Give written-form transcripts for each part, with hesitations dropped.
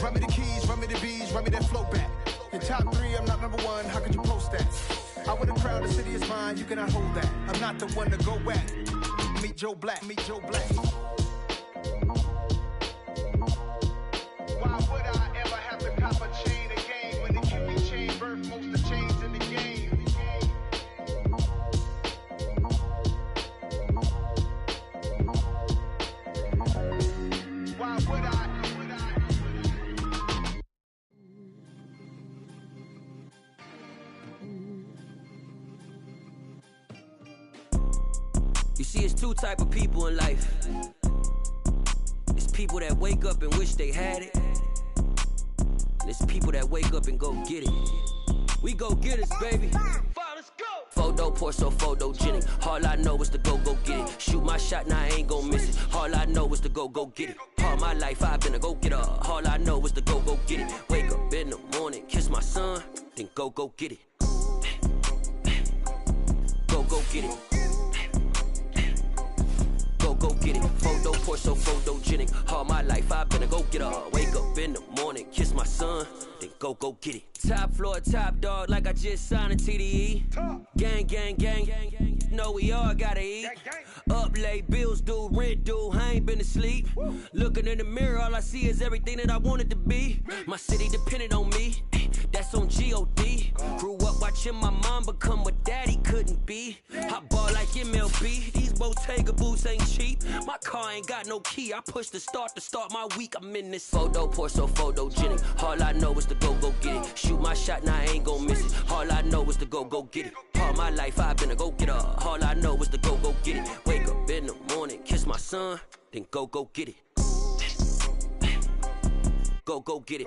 Run me the keys, run me the bees, run me that flow back. In top 3, I'm not number 1, how could you post that? I with a crowd, the city is mine, you cannot hold that. I'm not the one to go at. Meet Joe Black, meet Joe Black. Why would I ever have to cop a chain again when the QB chain birthed most of the chains in the game? Why would I? You see, it's two type of people in life. It's people that wake up and wish they had it, and it's people that wake up and go get it. We go get it, baby. Let's go. Photo pour so photogenic. All I know is to go get it. Shoot my shot, now I ain't gon' miss it. All I know is to go get it. All my life I've been a go-getter. All I know is to go get it. Wake up in the morning, kiss my son, then go get it. Go get it. Go get it. Photo pour so photogenic. All my life I've been a go-getter. Wake up in the morning, kiss my son, then go get it. Top floor, top dog, like I just signed a TDE. Gang, gang, gang, know we all gotta eat. Up late, bills due, rent due, I ain't been asleep. Looking in the mirror, all I see is everything that I wanted to be. My city depended on me, that's on G.O.D. Grew up watching my mom become what daddy couldn't be. I ball like MLB, these Bottega boots ain't cheap. My car ain't got no key, I push the start to start my week. I'm in this photo pour so photogenic. All I know is to go get it. Shoot my shot, now I ain't gon' miss it. All I know is to go get it. All my life I've been a go-getter. All I know is to go get it. Wake up in the morning, kiss my son, then go get it. Go get it.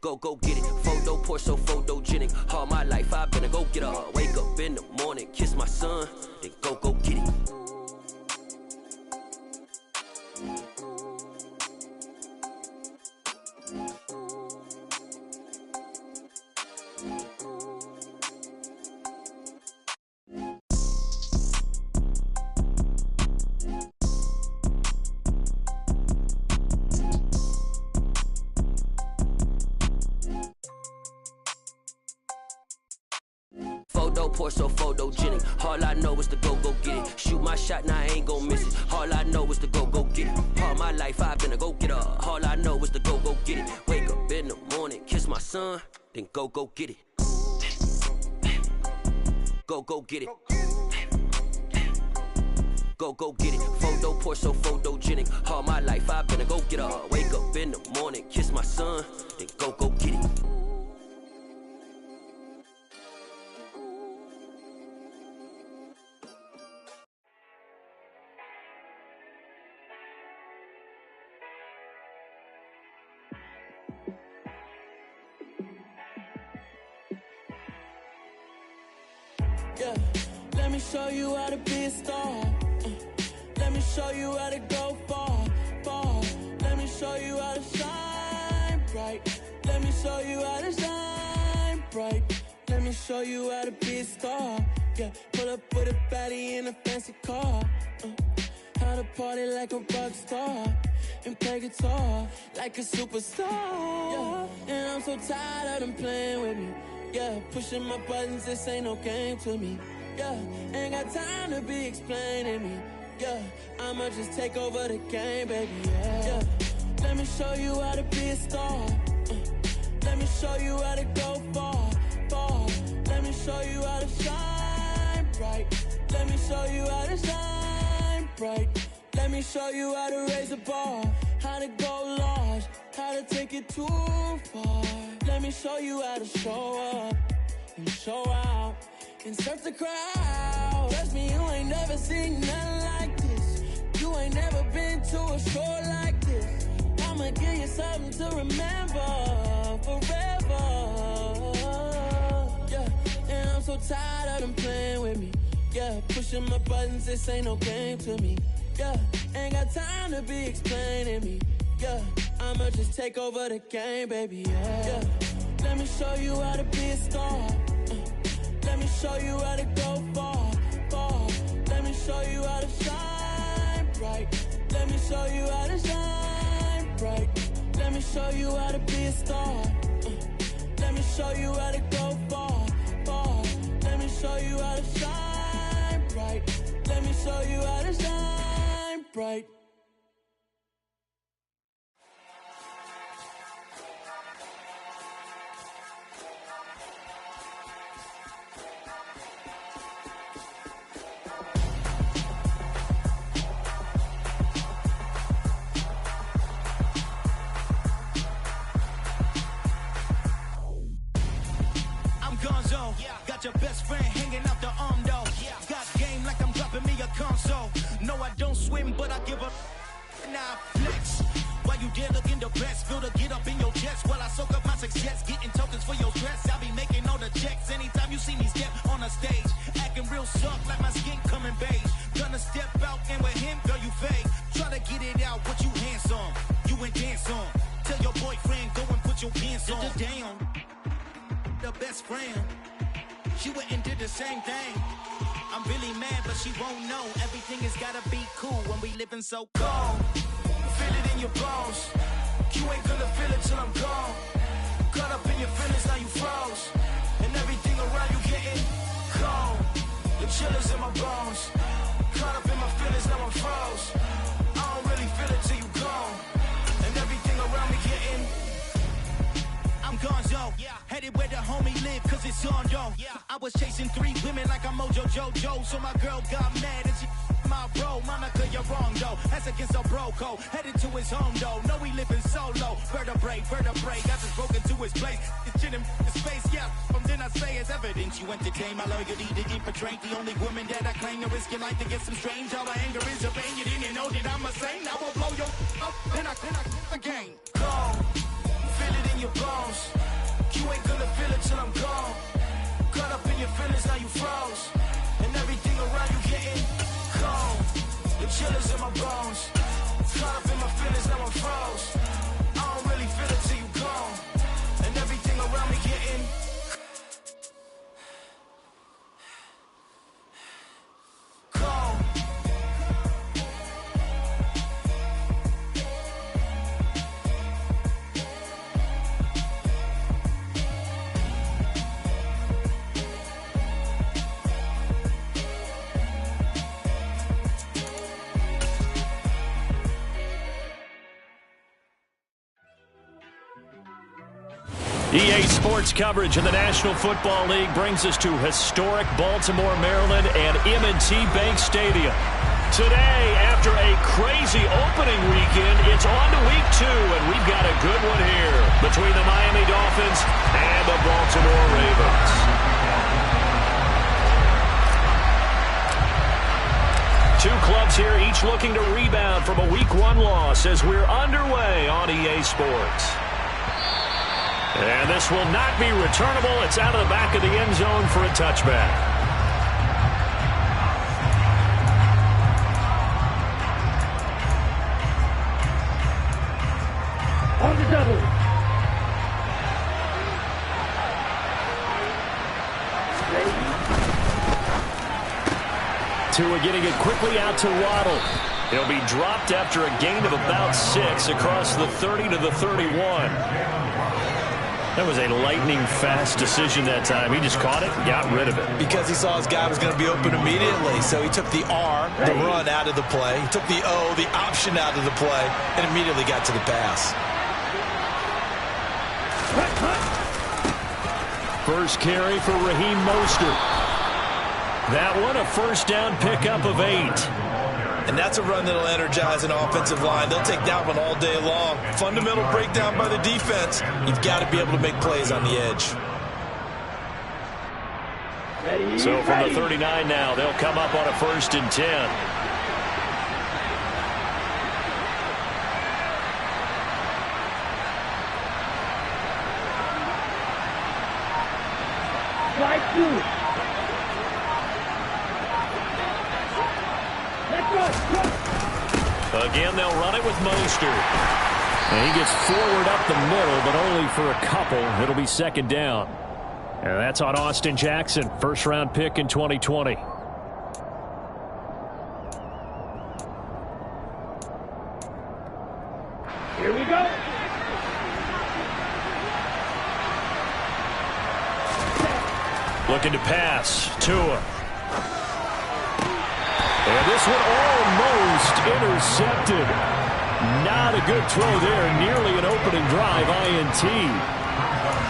Go get it. Photo pour so photogenic. All my life I've been a go-getter. Wake up in the morning, kiss my son, then go get it. Photo pour so photogenic. All I know is to go get it. Shoot my shot, now I ain't gon' miss it. All I know is to go get it. All my life I've been a go-getter. All I know is to go get it. Wake up in the morning, kiss my son, then go get it. Go get it. Go get it. Photo pour so photogenic. All my life I've been a go-getter. Wake up in the morning, kiss my son, then go get it. Yeah, let me show you how to be a star. Let me show you how to go far. Let me show you how to shine bright. Let me show you how to shine bright. Let me show you how to be a star. Yeah, pull up with a baddie in a fancy car. How to party like a rock star and play guitar like a superstar. Yeah, and I'm so tired of them playing with me. Yeah, pushing my buttons, this ain't no game to me. Yeah, ain't got time to be explaining me. Yeah, I'ma just take over the game, baby. Yeah, let me show you how to be a star. Let me show you how to go far. Let me show you how to shine bright. Let me show you how to shine bright. Let me show you how to raise the bar, how to go large, how to take it too far. Let me show you how to show up and show out and surf the crowd. Trust me, you ain't never seen nothing like this. You ain't never been to a show like this. I'ma give you something to remember forever. Yeah, and I'm so tired of them playing with me. Yeah, pushing my buttons, this ain't no game to me. Yeah, ain't got time to be explaining me. Yeah, I'ma just take over the game, baby. Yeah, let me show you how to be a star. Let me show you how to go far. Let me show you how to shine bright. Let me show you how to shine show you how to be a star. Let me show you how to go far, far. Let me show you how to shine bright. Let me show you how to shine bright. Got your best friend hanging out the arm though. Got game like I'm dropping me a console. No, I don't swim, but I give up. Nah, flex. While you there looking the best, feel the get up in your chest while I soak up my success, getting tokens for your stress. I be making all the checks anytime you see me step on a stage, acting real soft like my skin coming beige. Gonna step out and with him, girl, you fake. Try to get it out, what you handsome, you ain't dance on. Tell your boyfriend go and put your pants on. Down, the best friend. She went and did the same thing. I'm really mad, but she won't know. Everything has gotta be cool when we living so cold. Feel it in your bones. You ain't gonna feel it till I'm gone. Caught up in your feelings, now you froze. And everything around you getting cold. The chill is in my bones. Caught up in my feelings, now I'm froze. I don't really feel it till you gone. And everything around me getting I'm gonzo, headed where the homie live, cause it's on though. I was chasing 3 women like I'm Mojo Jojo, so my girl got mad and she my bro. Monica, you're wrong though, that's against a bro code. Headed to his home though, no he living solo. Vertebrae, got this broken to his place. It's in his face, from then I say it's evidence. You entertain my loyalty to infiltrate the only woman that I claim to risk your life to get some strange. All my anger is a pain, you didn't know that I'm a saint. I will blow your up, then I again. Go. Feel it in your bones. You ain't gonna feel it till I'm gone. Caught up in your feelings, now you froze. And everything around you getting cold. The chill is in my bones. Caught up in my feelings, now I'm froze. I don't really feel it till you gone. And everything around me getting cold. EA Sports coverage in the National Football League brings us to historic Baltimore, Maryland and M&T Bank Stadium. Today, after a crazy opening weekend, it's on to week 2, and we've got a good one here between the Miami Dolphins and the Baltimore Ravens. Two clubs here, each looking to rebound from a Week 1 loss as we're underway on EA Sports. And this will not be returnable. It's out of the back of the end zone for a touchback. On the double. Tua getting it quickly out to Waddle. He'll be dropped after a gain of about 6 across the 30 to the 31. That was a lightning-fast decision that time. He just caught it and got rid of it. Because he saw his guy was going to be open immediately. So he took the R, the run, out of the play. He took the O, the option, out of the play, and immediately got to the pass. First carry for Raheem Mostert. That one, a first down pickup of 8. And that's a run that'll energize an offensive line. They'll take that one all day long. Fundamental breakdown by the defense. You've got to be able to make plays on the edge. So from the 39 now, they'll come up on a 1st and 10. Strike 2. Again, they'll run it with Mostert. And he gets forward up the middle, but only for a couple. It'll be 2nd down. And that's on Austin Jackson, first-round pick in 2020. Here we go. Looking to pass. Tua. And this one almost intercepted. Not a good throw there. Nearly an opening drive, INT.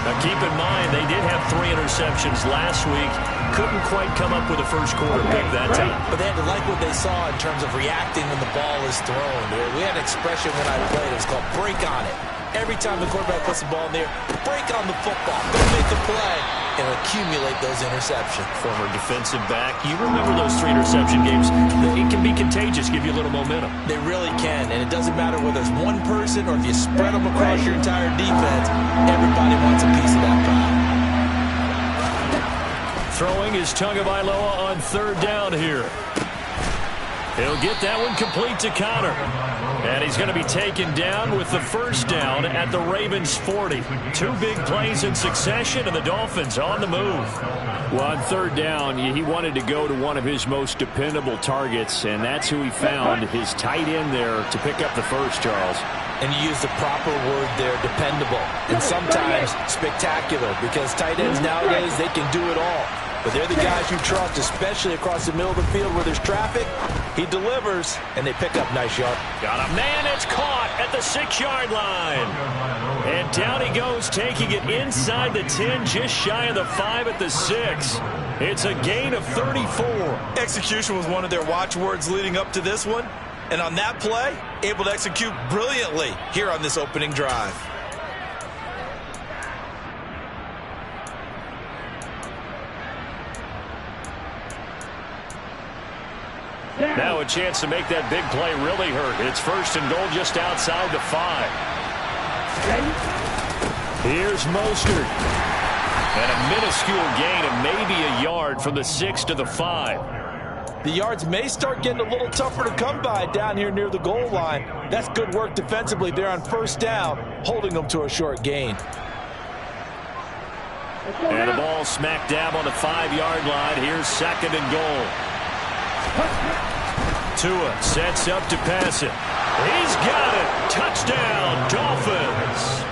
Now keep in mind, they did have 3 interceptions last week. Couldn't quite come up with a first quarter pick that time. But they had to like what they saw in terms of reacting when the ball is thrown. We had an expression when I played. It was called break on it. Every time the quarterback puts the ball in there, break on the football. Go make the play and accumulate those interceptions. Former defensive back. You remember those 3 interception games. It can be contagious, give you a little momentum. They really can, and it doesn't matter whether it's one person or if you spread them across your entire defense. Everybody wants a piece of that pie. Throwing is Tagovailoa on 3rd down here. He'll get that one complete to Connor. And he's going to be taken down with the 1st down at the Ravens' 40. 2 big plays in succession, and the Dolphins on the move. Well, on 3rd down, he wanted to go to one of his most dependable targets, and that's who he found, his tight end there, to pick up the first, Charles. And you use the proper word there, dependable, and sometimes spectacular, because tight ends nowadays, they can do it all. But they're the guys you trust, especially across the middle of the field where there's traffic. He delivers, and they pick up nice yard. Got a man, it's caught at the 6-yard line. And down he goes, taking it inside the 10, just shy of the 5 at the 6. It's a gain of 34. Execution was one of their watchwords leading up to this one. And on that play, able to execute brilliantly here on this opening drive. Now a chance to make that big play really hurt. It's 1st and goal just outside the 5. Here's Mostert. And a minuscule gain of maybe a yard from the 6 to the 5. The yards may start getting a little tougher to come by down here near the goal line. That's good work defensively there on 1st down, holding them to a short gain. And the ball smack dab on the 5-yard line. Here's 2nd and goal. Tua sets up to pass it. He's got it. Touchdown, Dolphins.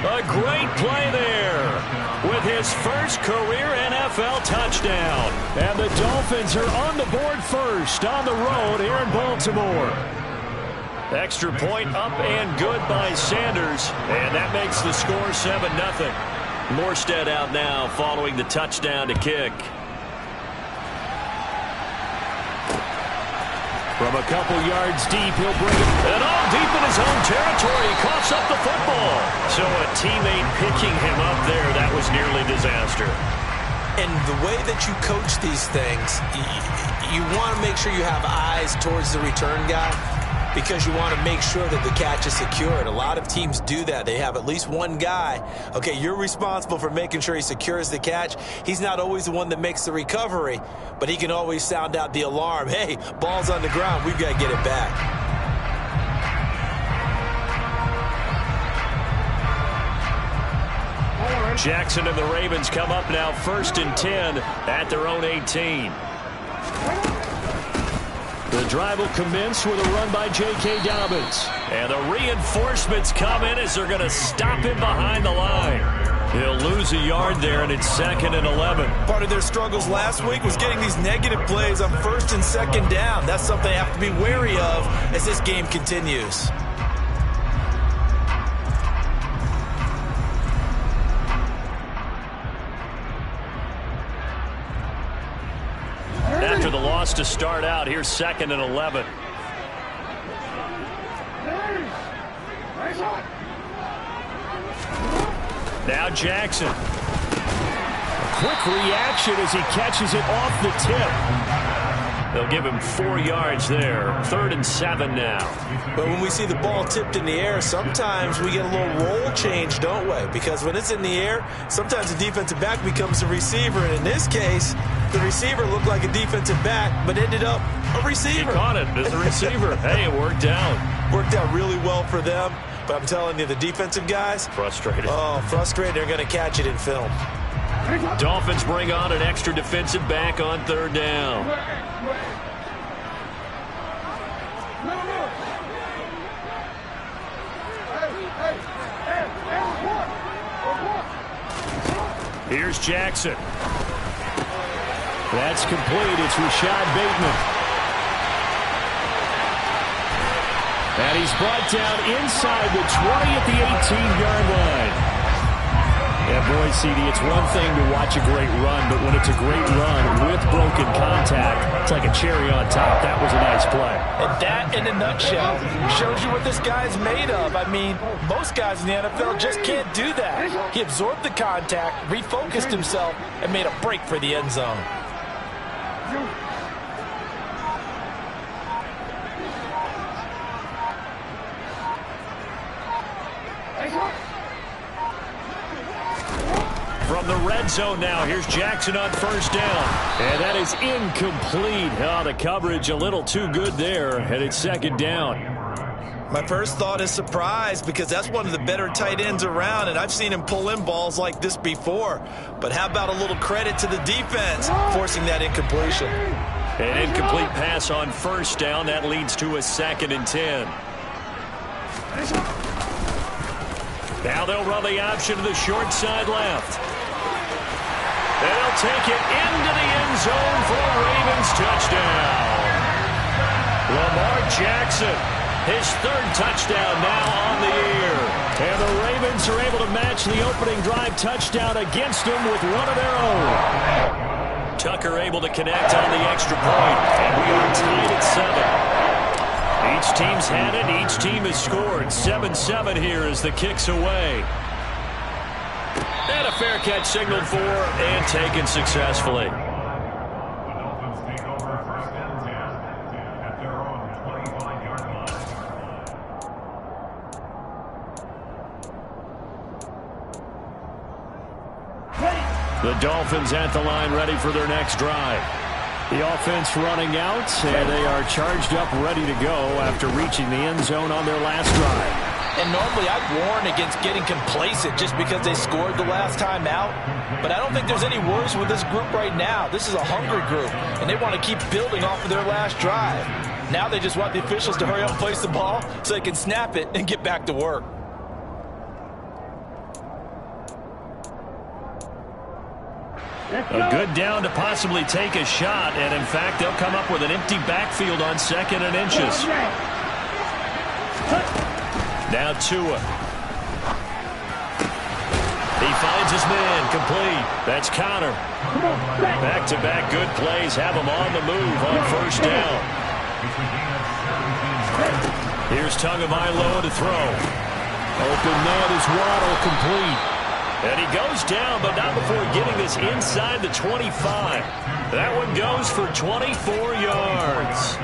A great play there with his first career NFL touchdown. And the Dolphins are on the board first on the road here in Baltimore. Extra point up and good by Sanders. And that makes the score 7-0. Morstead out now following the touchdown to kick. From a couple yards deep, he'll bring it. And all deep in his own territory. He coughs up the football. So a teammate picking him up there, that was nearly disaster. And the way that you coach these things, you want to make sure you have eyes towards the return guy, because you want to make sure that the catch is secured. A lot of teams do that. They have at least one guy. Okay, you're responsible for making sure he secures the catch. He's not always the one that makes the recovery, but he can always sound out the alarm. Hey, ball's on the ground. We've got to get it back. Jackson and the Ravens come up now 1st and 10 at their own 18. The drive will commence with a run by J.K. Dobbins. And the reinforcements come in as they're going to stop him behind the line. He'll lose a yard there, and it's 2nd and 11. Part of their struggles last week was getting these negative plays on 1st and 2nd down. That's something they have to be wary of as this game continues. After the loss to start out, here's 2nd and 11. Now Jackson. A quick reaction as he catches it off the tip. They'll give him 4 yards there. 3rd and 7 now. But when we see the ball tipped in the air, sometimes we get a little roll change, don't we? Because when it's in the air, sometimes the defensive back becomes a receiver. And in this case, the receiver looked like a defensive back, but ended up a receiver. He caught it as a receiver. Hey, it worked out. Worked out really well for them. But I'm telling you, the defensive guys, frustrated. Oh, frustrated. They're going to catch it in film. Dolphins bring on an extra defensive back on 3rd down. Here's Jackson. That's complete. It's Rashad Bateman. And he's brought down inside the 20 at the 18-yard line. Yeah, boy, CD, it's one thing to watch a great run, but when it's a great run with broken contact, it's like a cherry on top. That was a nice play. And that, in a nutshell, shows you what this guy's made of. I mean, most guys in the NFL just can't do that. He absorbed the contact, refocused himself, and made a break for the end zone. From the red zone now, here's Jackson on first down. And that is incomplete. Oh, the coverage a little too good there, and it's second down. My first thought is surprise, because that's one of the better tight ends around, and I've seen him pull in balls like this before. But how about a little credit to the defense forcing that incompletion? An incomplete pass on first down. That leads to a 2nd and 10. Now they'll run the option to the short side left. They'll take it into the end zone for a Ravens touchdown. Lamar Jackson, his 3rd touchdown now on the year. And the Ravens are able to match the opening drive touchdown against them with one of their own. Tucker able to connect on the extra point, and we are tied at 7. Each team's had it. Each team has scored. 7-7 here as the kick's away. And a fair catch signaled for and taken successfully. The Dolphins at the line ready for their next drive. The offense running out, and they are charged up ready to go after reaching the end zone on their last drive. And normally I'd warn against getting complacent just because they scored the last time out. But I don't think there's any worse with this group right now. This is a hungry group, and they want to keep building off of their last drive. Now they just want the officials to hurry up and place the ball so they can snap it and get back to work. A good down to possibly take a shot, and in fact, they'll come up with an empty backfield on 2nd and inches. Now Tua. He finds his man, complete. That's Connor. Back-to-back good plays have him on the move on first down. Here's Tagovailoa to throw. Open man is Waddle, complete. And he goes down, but not before getting this inside the 25. That one goes for 24 yards.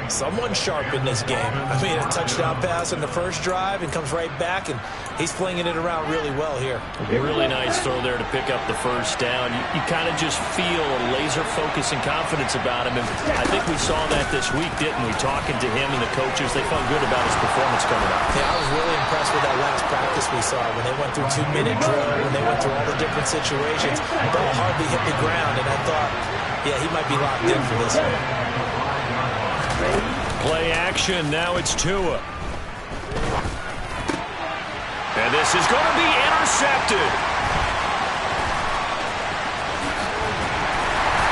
Someone sharp in this game. I mean, a touchdown pass in the first drive and comes right back, and he's flinging it around really well here. Really nice throw there to pick up the first down. You kind of just feel a laser focus and confidence about him, and I think we saw that this week, didn't we? Talking to him and the coaches, they felt good about his performance coming up. Yeah, I was really impressed with that last practice we saw when they went through 2-minute drill, when they went through all the different situations. The ball hardly hit the ground, and I thought, yeah, he might be locked in for this one. Play action. Now it's Tua. And this is going to be intercepted.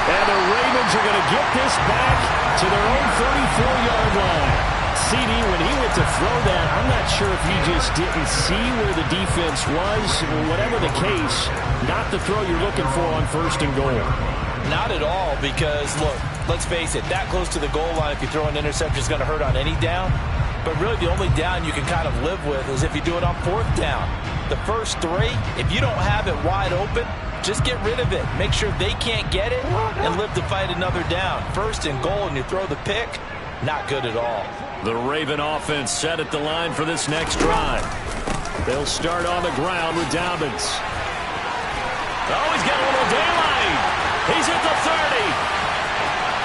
And the Ravens are going to get this back to their own 34-yard line. CD, when he went to throw that, I'm not sure if he just didn't see where the defense was. Whatever the case, not the throw you're looking for on 1st and goal. Not at all, because, look, let's face it, that close to the goal line, if you throw an interception, is going to hurt on any down. But really, the only down you can kind of live with is if you do it on 4th down. The first 3, if you don't have it wide open, just get rid of it. Make sure they can't get it and live to fight another down. 1st and goal, and you throw the pick, not good at all. The Raven offense set at the line for this next drive. They'll start on the ground with Dobbins. Oh, he's got a little daylight. He's at the 30,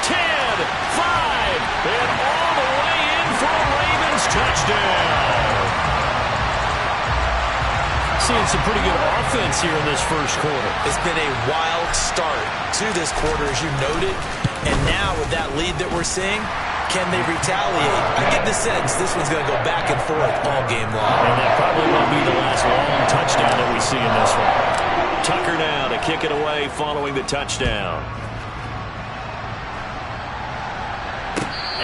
10, 5, and all the way in for a Ravens touchdown. Seeing some pretty good offense here in this first quarter. It's been a wild start to this quarter, as you noted. And now with that lead that we're seeing, can they retaliate? I get the sense this one's going to go back and forth all game long. And that probably won't be the last long touchdown that we see in this one. Tucker now to kick it away following the touchdown.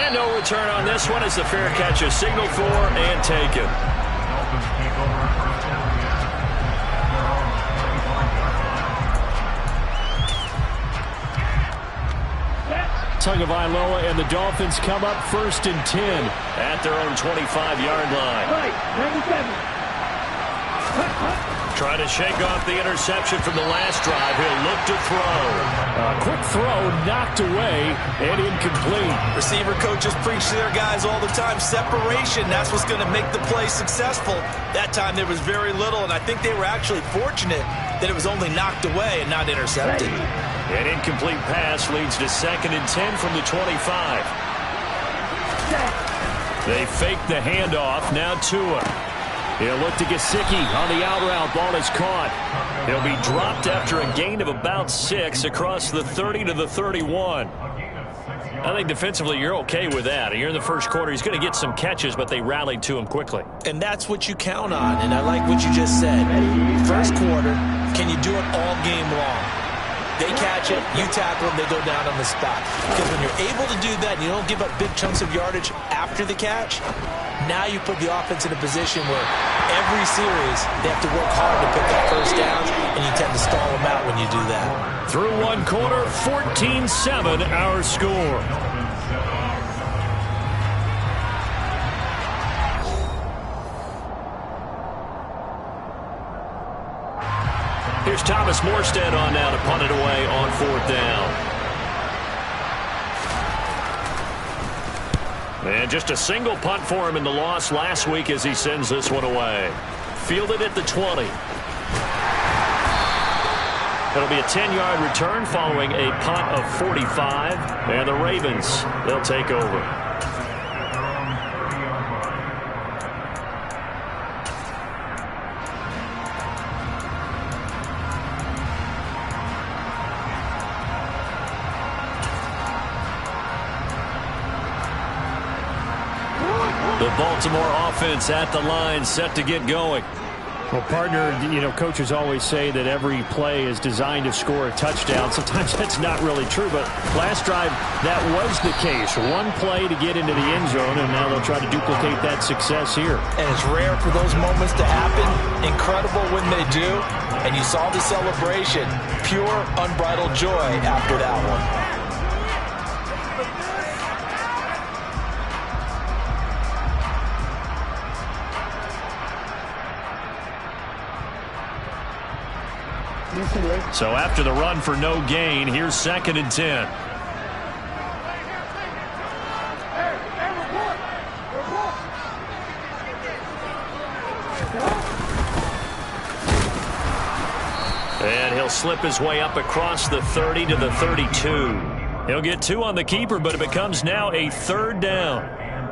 And no return on this one as the fair catch is signaled for and taken. Tagovailoa and the Dolphins come up 1st and 10 at their own 25-yard line. Right, 97. Trying to shake off the interception from the last drive. He'll look to throw. A quick throw knocked away and incomplete. Receiver coaches preach to their guys all the time. Separation, that's what's going to make the play successful. That time there was very little, and I think they were actually fortunate that it was only knocked away and not intercepted. An incomplete pass leads to 2nd and 10 from the 25. They fake the handoff. Now Tua. He'll look to Gesicki on the out route. Ball is caught. He'll be dropped after a gain of about 6 across the 30 to the 31. I think defensively you're okay with that. You're in the first quarter. He's going to get some catches, but they rallied to him quickly. And that's what you count on, and I like what you just said. First quarter, can you do it all game long? They catch it, you tackle them, they go down on the spot. Because when you're able to do that and you don't give up big chunks of yardage after the catch, now you put the offense in a position where every series they have to work hard to pick up first downs, and you tend to stall them out when you do that. Through one quarter, 14-7 our score. Here's Thomas Morstead on now to punt it away on 4th down. And just a single punt for him in the loss last week as he sends this one away. Fielded at the 20. It'll be a 10-yard return following a punt of 45. And the Ravens, they'll take over. The Baltimore offense at the line, set to get going. Well, partner, coaches always say that every play is designed to score a touchdown. Sometimes that's not really true, but last drive, that was the case. One play to get into the end zone, and now they'll try to duplicate that success here. And it's rare for those moments to happen. Incredible when they do. And you saw the celebration. Pure, unbridled joy after that one. So after the run for no gain, here's 2nd and 10. And he'll slip his way up across the 30 to the 32. He'll get 2 on the keeper, but it becomes now a 3rd down.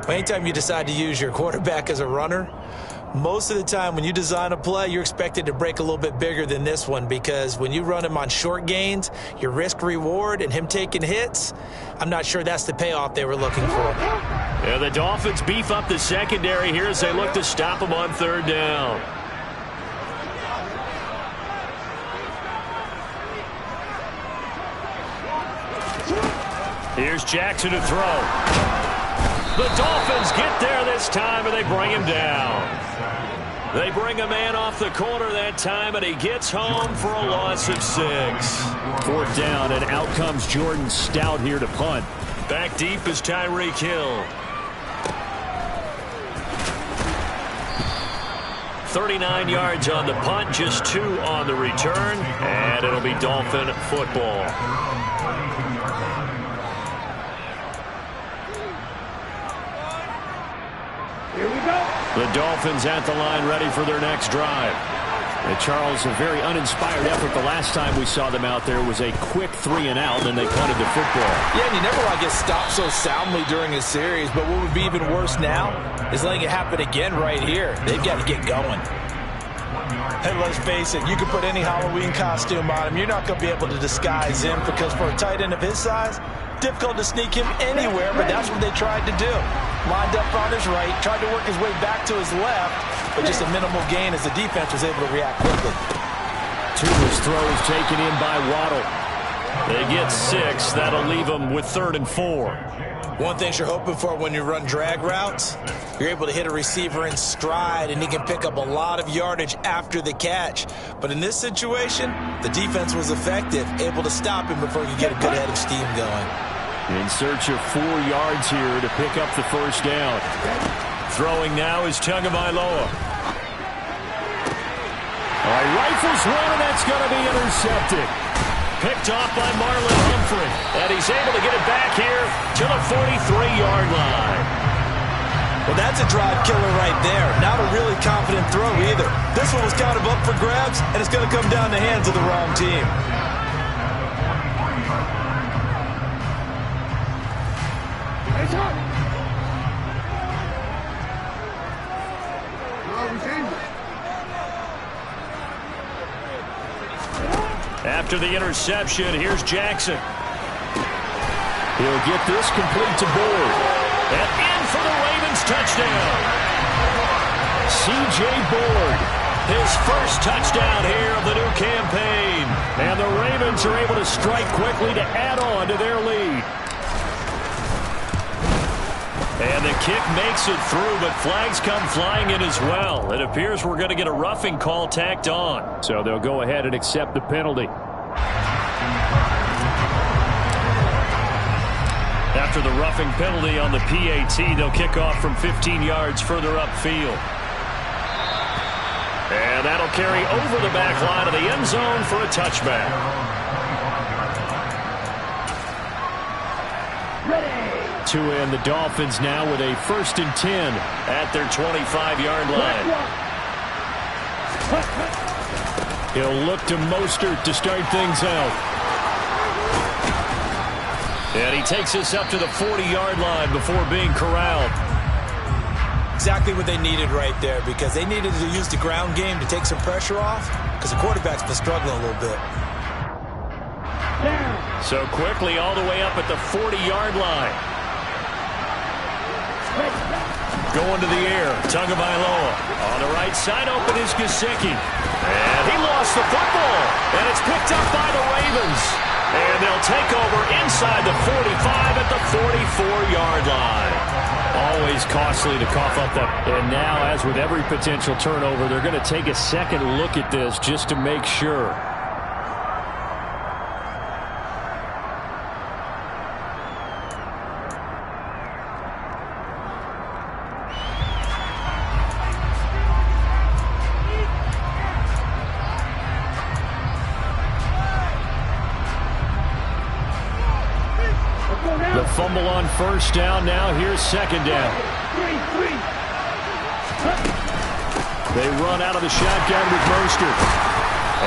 Anytime you decide to use your quarterback as a runner, most of the time when you design a play, you're expected to break a little bit bigger than this one, because when you run him on short gains, your risk-reward and him taking hits, I'm not sure that's the payoff they were looking for. Yeah, the Dolphins beef up the secondary here as they look to stop him on 3rd down. Here's Jackson to throw. The Dolphins get there this time, and they bring him down. They bring a man off the corner that time, and he gets home for a loss of 6. 4th down, and out comes Jordan Stout here to punt. Back deep is Tyreek Hill. 39 yards on the punt, just 2 on the return, and it'll be Dolphin football. Here we go. The Dolphins at the line, ready for their next drive. And Charles, a very uninspired effort. The last time we saw them out there was a quick 3 and out, and they punted the football. Yeah, and you never want to get stopped so soundly during a series, but what would be even worse now is letting it happen again right here. They've got to get going. Hey, let's face it, you can put any Halloween costume on him. You're not going to be able to disguise him, because for a tight end of his size, difficult to sneak him anywhere, but that's what they tried to do. Lined up on his right, tried to work his way back to his left, but just a minimal gain as the defense was able to react quickly. Tua's throw is taken in by Waddle. They get 6. That'll leave them with 3rd and 4. One thing you're hoping for when you run drag routes, you're able to hit a receiver in stride, and he can pick up a lot of yardage after the catch. But in this situation, the defense was effective, able to stop him before he could get a good head of steam going. In search of 4 yards here to pick up the first down. Throwing now is Tagovailoa. Rifles one, and that's going to be intercepted. Picked off by Marlon Humphrey. And he's able to get it back here to the 43-yard line. Well, that's a drive killer right there. Not a really confident throw either. This one was kind of up for grabs, and it's going to come down the hands of the wrong team. After the interception, here's Jackson. He'll get this complete to Board. And in for the Ravens touchdown. C.J. Board, his first touchdown here of the new campaign. And the Ravens are able to strike quickly to add on to their lead. And the kick makes it through, but flags come flying in as well. It appears we're going to get a roughing call tacked on. So they'll go ahead and accept the penalty. After the roughing penalty on the PAT, they'll kick off from 15 yards further upfield. And that'll carry over the back line of the end zone for a touchback. To end the Dolphins now with a 1st and 10 at their 25-yard line. He'll look to Mostert to start things out. And he takes us up to the 40-yard line before being corralled. Exactly what they needed right there, because they needed to use the ground game to take some pressure off, because the quarterback's been struggling a little bit. So quickly all the way up at the 40-yard line. Going to the air, Tagovailoa. On the right side, open is Gesicki. And he lost the football. And it's picked up by the Ravens. And they'll take over inside the 45 at the 44-yard line. Always costly to cough up that. And now, as with every potential turnover, they're going to take a second look at this just to make sure. Fumble on first down. Now here's second down. They run out of the shotgun with Mostert.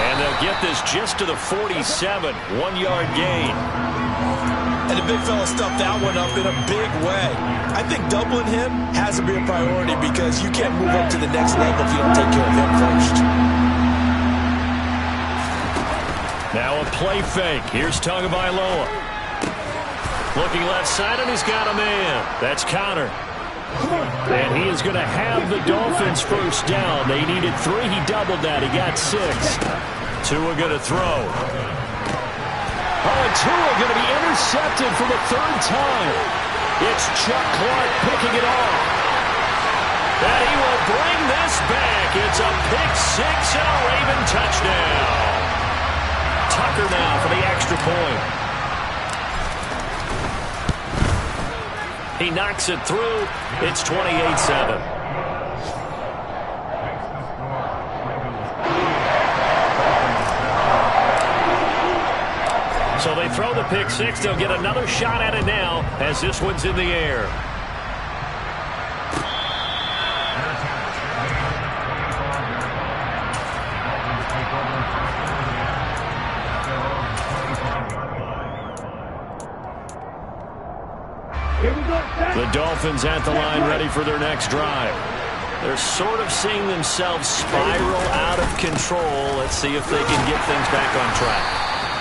And they'll get this just to the 47. 1-yard gain. And the big fella stuffed that one up in a big way. I think doubling him has to be a priority, because you can't move up to the next level if you don't take care of him first. Now a play fake. Here's Tagovailoa. Looking left side, and he's got a man. That's Connor. And he is going to have the Dolphins first down. They needed 3. He doubled that. He got 6. Tua going to throw. Oh, and Tua going to be intercepted for the 3rd time. It's Chuck Clark picking it off. And he will bring this back. It's a pick 6 and a Raven touchdown. Tucker now for the extra point. He knocks it through. It's 28-7. So they throw the pick 6. They'll get another shot at it now as this one's in the air. The Dolphins at the line, ready for their next drive. They're sort of seeing themselves spiral out of control. Let's see if they can get things back on track.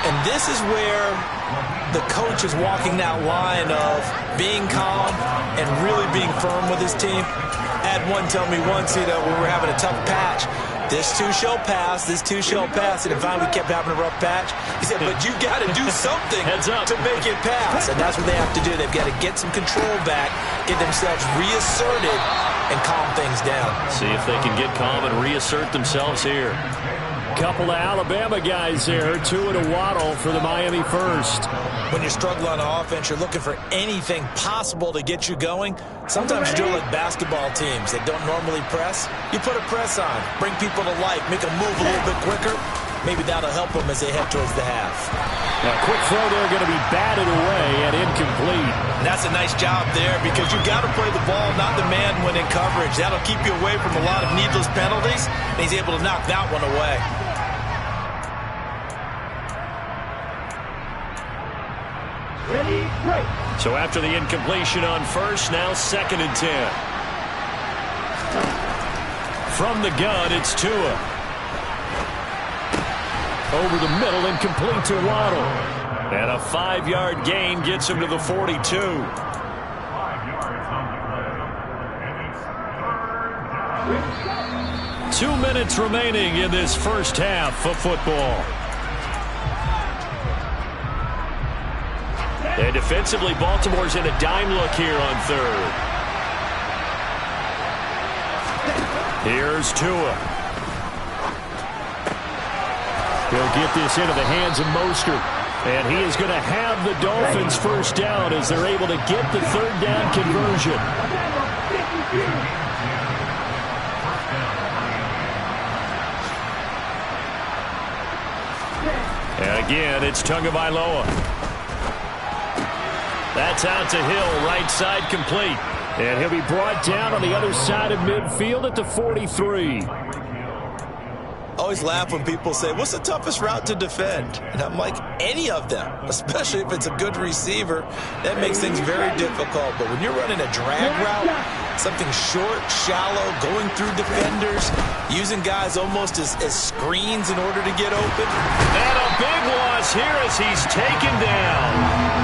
And this is where the coach is walking that line of being calm and really being firm with his team. I had one tell me once, when we were having a tough patch, This too shall pass. This too shall pass. And finally we kept having a rough patch. He said, but you got to do something to make it pass. And that's what they have to do. They've got to get some control back, get themselves reasserted, and calm things down. See if they can get calm and reassert themselves here. Couple of Alabama guys there. Tua to Waddle for the Miami first. When you struggle on offense, you're looking for anything possible to get you going. Sometimes you do it like basketball teams that don't normally press. You put a press on, bring people to life, make them move a little bit quicker. Maybe that'll help them as they head towards the half. Now, quick throw there, going to be batted away and incomplete. And that's a nice job there because you've got to play the ball, not the man when in coverage. That'll keep you away from a lot of needless penalties, and he's able to knock that one away. Ready, break. So after the incompletion on first, now 2nd and 10. From the gun, it's Tua. Over the middle, incomplete to Waddle. And a 5-yard gain gets him to the 42. 2 minutes remaining in this first half of football. And defensively, Baltimore's in a dime look here on third. Here's Tua. He'll get this into the hands of Mostert. And he is going to have the Dolphins first down as they're able to get the third down conversion. And again, it's Tagovailoa. That's out to Hill, right side complete. And he'll be brought down on the other side of midfield at the 43. Always laugh when people say, what's the toughest route to defend? And I'm like, any of them, especially if it's a good receiver. That makes things very difficult. But when you're running a drag route, something short, shallow, going through defenders, using guys almost as screens in order to get open. And a big loss here as he's taken down.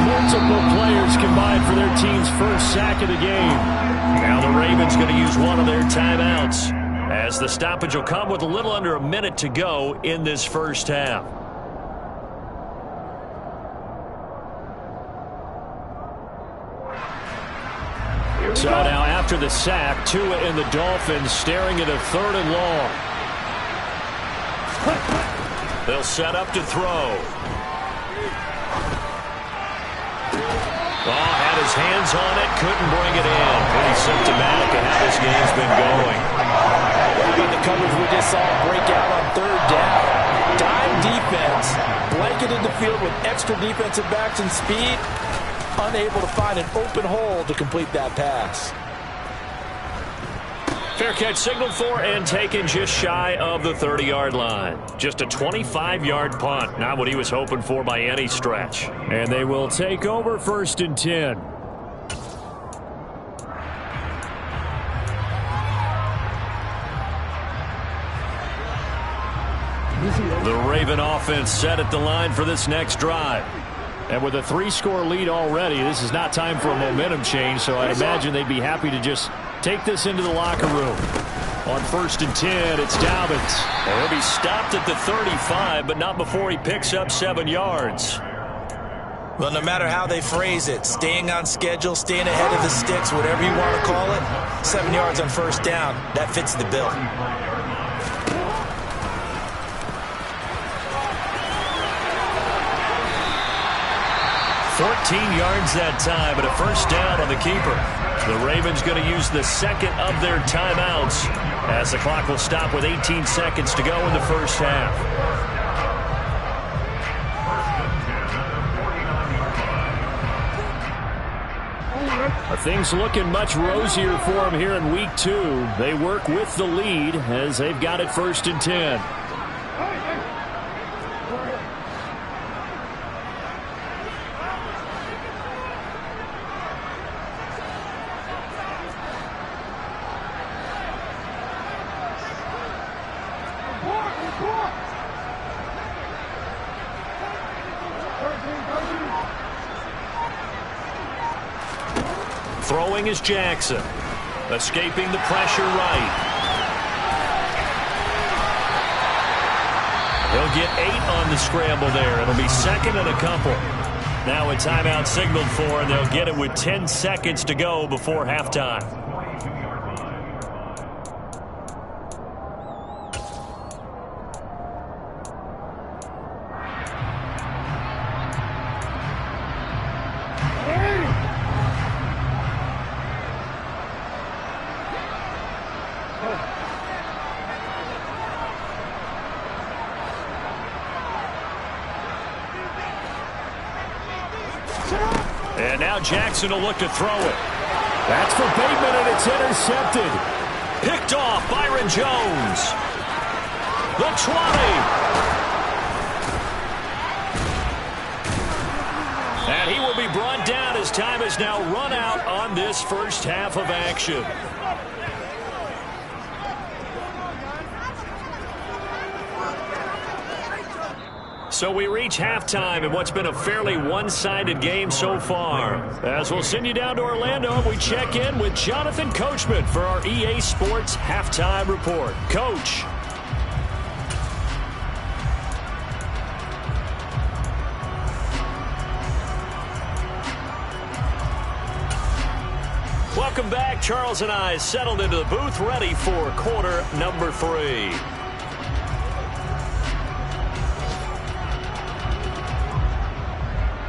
Multiple players combined for their team's first sack of the game. Now the Ravens going to use one of their timeouts, as the stoppage will come with a little under a minute to go in this first half. So now after the sack, Tua and the Dolphins staring at a 3rd and long. They'll set up to throw. Oh, had his hands on it, couldn't bring it in. Pretty symptomatic of how this game's been going. What about the coverage we just saw break out on 3rd down? Dime defense, blanketed the field with extra defensive backs and speed, unable to find an open hole to complete that pass. Fair catch signaled for and taken just shy of the 30-yard line. Just a 25-yard punt, not what he was hoping for by any stretch. And they will take over 1st and 10. The Raven offense set at the line for this next drive. And with a 3-score lead already, this is not time for a momentum change, so I'd imagine they'd be happy to just take this into the locker room. On 1st and 10, it's Dobbins. And he'll be stopped at the 35, but not before he picks up 7 yards. Well, no matter how they phrase it, staying on schedule, staying ahead of the sticks, whatever you want to call it, 7 yards on 1st down, that fits the bill. 14 yards that time, but a 1st down on the keeper. The Ravens going to use the 2nd of their timeouts as the clock will stop with 18 seconds to go in the first half. Things looking much rosier for them here in week 2. They work with the lead as they've got it 1st and 10. Throwing is Jackson. Escaping the pressure right. get 8 on the scramble there. It'll be second and a couple. Now a timeout signaled for, and they'll get it with 10 seconds to go before halftime. And now Jackson will look to throw it. That's for Bateman, and it's intercepted. Picked off Byron Jones. The 20. And he will be brought down as time has now run out on this first half of action. So we reach halftime in what's been a fairly one-sided game so far. As we'll send you down to Orlando, we check in with Jonathan Coachman for our EA Sports Halftime Report. Coach. Welcome back. Charles and I settled into the booth, ready for quarter number 3.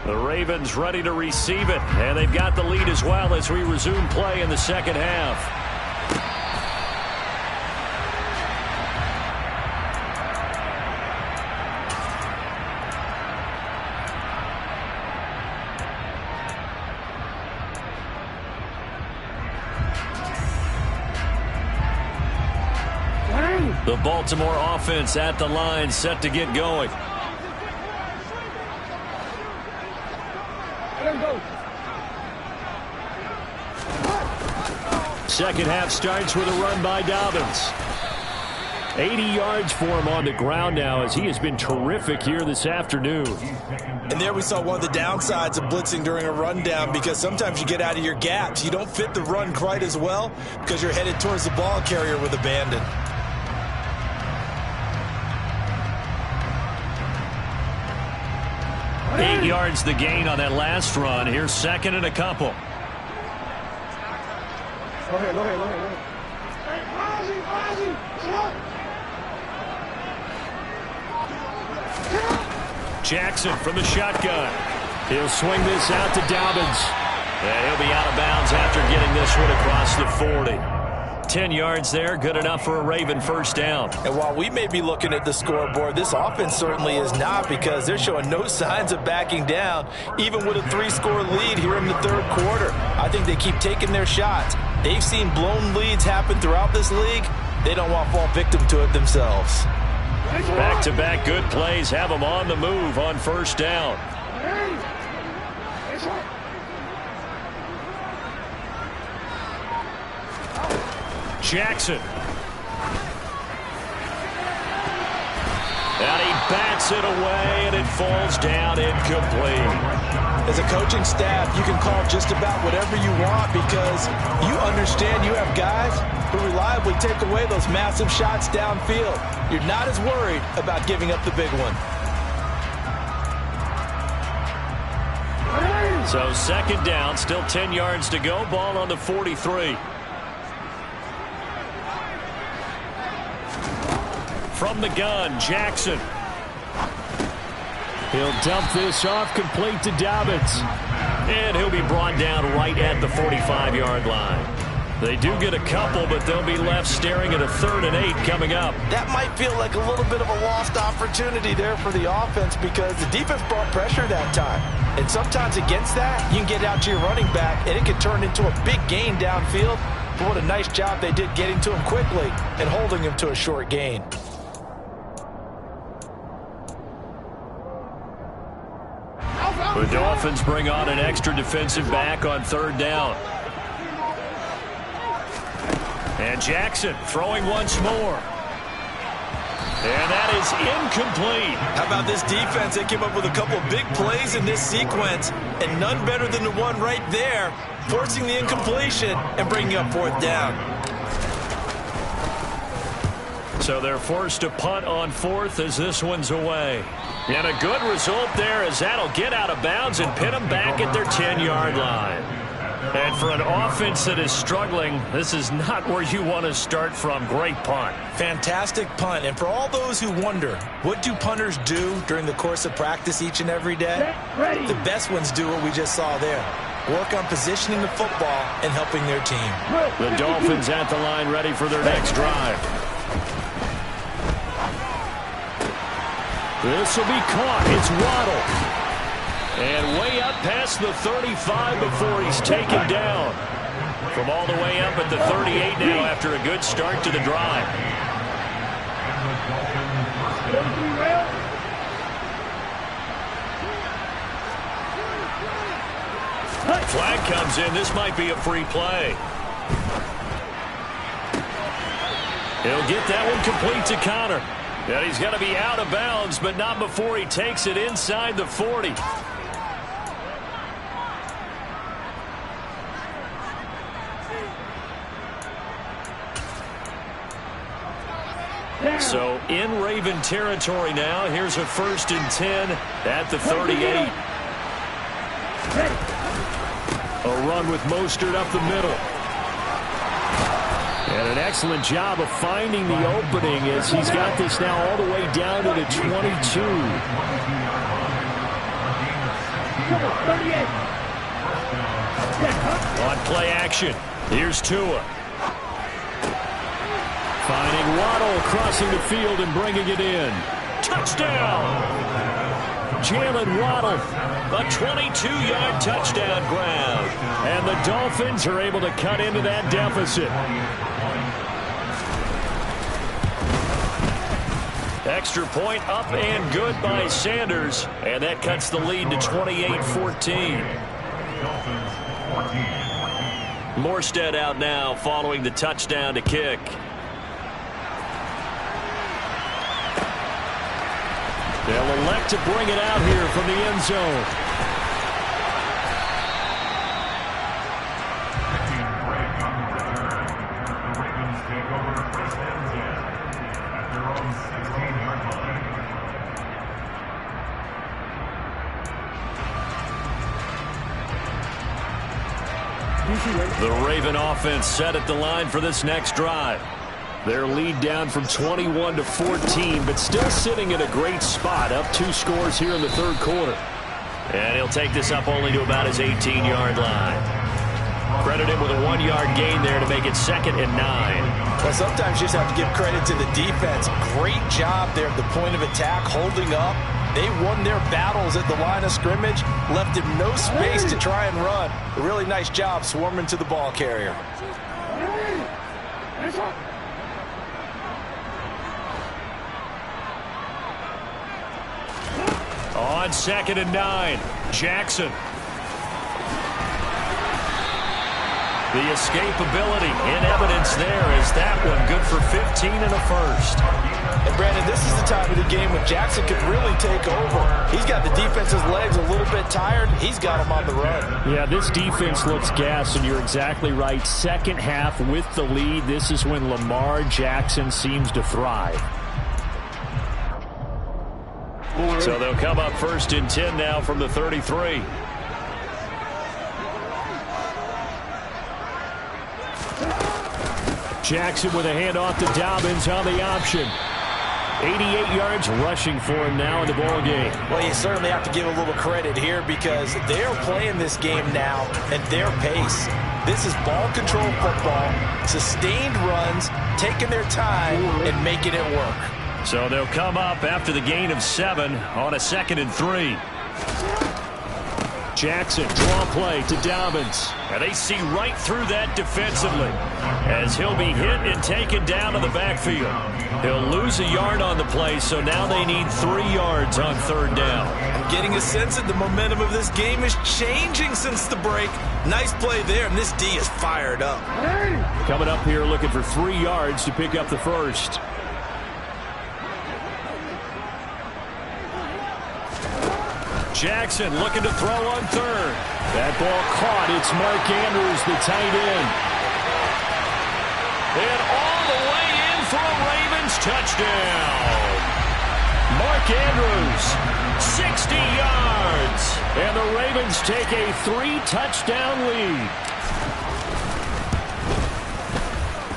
The Ravens ready to receive it, and they've got the lead as well as we resume play in the second half. The Baltimore offense at the line, set to get going. Second half starts with a run by Dobbins. 80 yards for him on the ground now, as he has been terrific here this afternoon. And there we saw one of the downsides of blitzing during a rundown, because sometimes you get out of your gaps. You don't fit the run quite as well because you're headed towards the ball carrier with abandon. Eight yards the gain on that last run. Here's second and a couple. Go ahead. Jackson from the shotgun. He'll swing this out to Dobbins. And he'll be out of bounds after getting this one across the 40. 10 yards there, good enough for a Raven first down. And while we may be looking at the scoreboard, this offense certainly is not, because they're showing no signs of backing down, even with a 3-score lead here in the third quarter. I think they keep taking their shots. They've seen blown leads happen throughout this league. They don't want to fall victim to it themselves. Back-to-back good plays have them on the move on first down. Jackson. And he bats it away, and it falls down incomplete. As a coaching staff, you can call just about whatever you want, because you understand you have guys who reliably take away those massive shots downfield. You're not as worried about giving up the big one. So second down, still 10 yards to go. Ball on the 43. From the gun, Jackson. He'll dump this off, complete to Dobbins. And he'll be brought down right at the 45-yard line. They do get a couple, but they'll be left staring at a 3rd and 8 coming up. That might feel like a little bit of a lost opportunity there for the offense, because the defense brought pressure that time. And sometimes against that, you can get out to your running back, and it can turn into a big gain downfield. But what a nice job they did getting to him quickly and holding him to a short gain. The Dolphins bring on an extra defensive back on 3rd down. And Jackson throwing once more. And that is incomplete. How about this defense? They came up with a couple of big plays in this sequence, and none better than the one right there, forcing the incompletion and bringing up 4th down. So they're forced to punt on 4th as this one's away. And a good result there as that'll get out of bounds and pin them back at their 10-yard line. And for an offense that is struggling, this is not where you want to start from. Great punt. Fantastic punt. And for all those who wonder, what do punters do during the course of practice each and every day? The best ones do what we just saw there. Work on positioning the football and helping their team. The Dolphins at the line ready for their next drive. This will be caught. It's Waddle. And way up past the 35 before he's taken down. From all the way up at the 38 now after a good start to the drive. Flag comes in. This might be a free play. He'll get that one complete to Connor. And he's going to be out of bounds, but not before he takes it inside the 40. So in Raven territory now. Here's a 1st and 10 at the 38. A run with Mostert up the middle. And an excellent job of finding the opening as he's got this now all the way down to the 22. On play action, here's Tua. Finding Waddle crossing the field and bringing it in. Touchdown! Jalen Waddle, a 22-yard touchdown grab. And the Dolphins are able to cut into that deficit. Extra point up and good by Sanders. And that cuts the lead to 28-14. Morstead out now following the touchdown to kick. They'll elect to bring it out here from the end zone. The Raven offense set at the line for this next drive. Their lead down from 21 to 14, but still sitting in a great spot, up 2 scores here in the 3rd quarter. And he'll take this up only to about his 18-yard line. Credit him with a 1-yard gain there to make it 2nd and 9. Well, sometimes you just have to give credit to the defense. Great job there at the point of attack, holding up. They won their battles at the line of scrimmage, left him no space to try and run. A really nice job swarming to the ball carrier. On 2nd and 9, Jackson. The escapability in evidence there is that one good for 15 and a 1st. And Brandon, this is the time of the game when Jackson could really take over. He's got the defense's legs a little bit tired. He's got him on the run. Yeah, this defense looks gassed, and you're exactly right. Second half with the lead, this is when Lamar Jackson seems to thrive. So they'll come up 1st and 10 now from the 33. Jackson with a handoff to Dobbins on the option. 88 yards rushing for him now in the ball game. Well, you certainly have to give a little credit here because they're playing this game now at their pace. This is ball control football, sustained runs, taking their time and making it work. So they'll come up after the gain of 7 on a 2nd and 3. Jackson, draw play to Dobbins. And they see right through that defensively as he'll be hit and taken down to the backfield. He'll lose a yard on the play, so now they need 3 yards on 3rd down. I'm getting a sense that the momentum of this game is changing since the break. Nice play there, and this D is fired up. Coming up here looking for 3 yards to pick up the 1st. Jackson looking to throw on 3rd. That ball caught. It's Mark Andrews, the tight end. And all the way in for a Ravens touchdown. Mark Andrews, 60 yards. And the Ravens take a 3-touchdown lead.